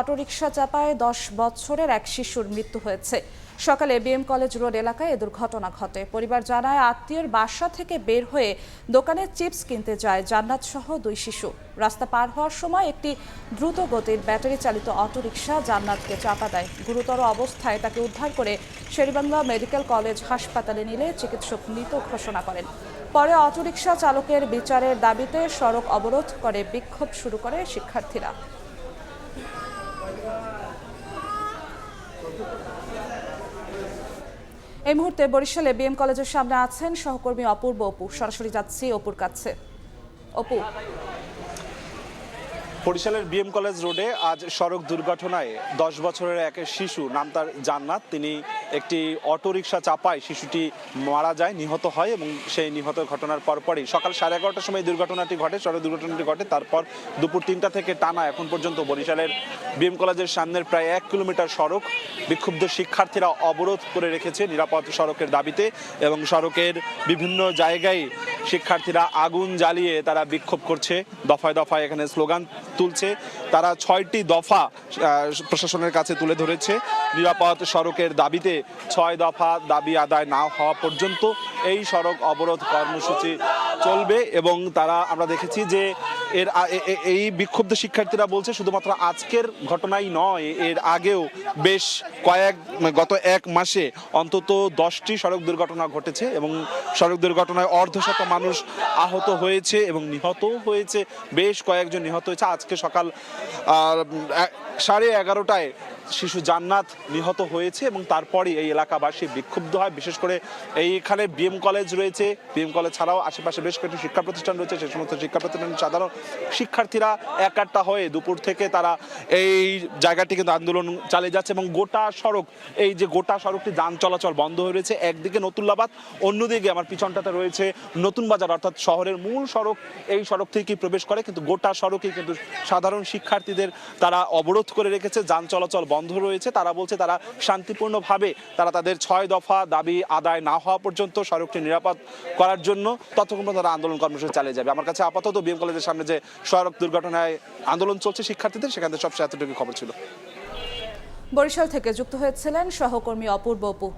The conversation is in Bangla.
অটোরিকশা চাপায় 10 বছরের এক শিশুর মৃত্যু হয়েছে। সকালে বিএম কলেজ রোড এলাকায় এ দুর্ঘটনা ঘটে। পরিবার জানায়, আত্মীয়ের বাসা থেকে বের হয়ে দোকানে চিপস কিনতে যায় জান্নাত সহ 2 শিশু। রাস্তা পার হওয়ার সময় একটি দ্রুত গতির ব্যাটারি চালিত অটোরিকশা জান্নাতকে চাপা দেয়। গুরুতর অবস্থায় তাকে উদ্ধার করে শেরেবাংলা মেডিকেল কলেজ হাসপাতালে নিলে চিকিৎসক মৃত ঘোষণা করেন। পরে অটোরিকশা চালকের বিচারের দাবিতে সড়ক অবরোধ করে বিক্ষোভ শুরু করে শিক্ষার্থীরা। এই মুহূর্তে বরিশালে বিএম কলেজের সামনে আছেন সহকর্মী অপূর্ব অপু। সরাসরি যাচ্ছি অপুর কাছে। অপু, বরিশালের বিএম কলেজ রোডে আজ সড়ক দুর্ঘটনায় 10 বছরের এক শিশু, নাম তার জান্নাত, তিনি একটি অটোরিকশা চাপায় শিশুটি মারা যায়, নিহত হয় এবং সেই নিহত ঘটনার পরপরই সকাল 11:30টার সময় দুর্ঘটনাটি ঘটে, সড়ক দুর্ঘটনাটি ঘটে। তারপর দুপুর 3টা থেকে টানা এখন পর্যন্ত বরিশালের বিএম কলেজের সামনের প্রায় 1 কিলোমিটার সড়ক বিক্ষুব্ধ শিক্ষার্থীরা অবরোধ করে রেখেছে নিরাপদ সড়কের দাবিতে, এবং সড়কের বিভিন্ন জায়গায় শিক্ষার্থীরা আগুন জ্বালিয়ে তারা বিক্ষোভ করছে, দফায় দফায় এখানে স্লোগান তুলছে। তারা 6টি দফা প্রশাসনের কাছে তুলে ধরেছে। নিরাপদ সড়কের দাবিতে 6 দফা দাবি আদায় না হওয়া পর্যন্ত এই সড়ক অবরোধ কর্মসূচি চলবে। এবং তারা, আমরা দেখেছি যে এই বিক্ষুব্ধ শিক্ষার্থীরা বলছে শুধুমাত্র আজকের ঘটনাই নয়, এর আগেও বেশ গত 1 মাসে অন্তত 10টি সড়ক দুর্ঘটনা ঘটেছে এবং সড়ক দুর্ঘটনায় অর্ধশত মানুষ আহত হয়েছে এবং নিহত হয়েছে, বেশ কয়েকজন নিহত হয়েছে। আজকে সকাল 11:30টায় শিশু জান্নাত নিহত হয়েছে এবং তারপরই এই এলাকাবাসী বিক্ষুব্ধ হয়। বিশেষ করে এইখানে বিএম কলেজ রয়েছে, বিএম কলেজ ছাড়াও আশেপাশে বেশ কয়েকটি শিক্ষা প্রতিষ্ঠান রয়েছে। সেই সমস্ত শিক্ষা প্রতিষ্ঠানের সাধারণ শিক্ষার্থীরা একাট্টা হয়ে দুপুর থেকে তারা এই জায়গাটি কিন্তু আন্দোলন চালিয়ে যাচ্ছে এবং গোটা সড়ক, এই যে গোটা সড়কটি যান চলাচল বন্ধ হয়ে রয়েছে। একদিকে নতুল্লাবাদ, অন্যদিকে আমার পিছনটাতে রয়েছে নতুন বাজার, অর্থাৎ শহরের মূল সড়ক। এই সড়ক থেকেই প্রবেশ করে, কিন্তু গোটা সড়কেই কিন্তু সাধারণ শিক্ষার্থীদের তারা অবরোধ করে রেখেছে, যান চলাচল বন্ধ রয়েছে। তারা বলছে তারা শান্তিপূর্ণভাবে তারা তাদের 6 দফা দাবি আদায় না হওয়া পর্যন্ত সড়কটি নিরাপদ করার জন্য ততক্ষণ পর্যন্ত তারা আন্দোলন কর্মসূচি চালিয়ে যাবে। আমার কাছে আপাতত বিএম কলেজের সামনে যে সড়ক দুর্ঘটনায় আন্দোলন চলছে শিক্ষার্থীদের, সেখান থেকে সবচেয়ে এতটুকু খবর ছিল। বরিশাল থেকে যুক্ত হয়েছিলেন সহকর্মী অপূর্ব অপু।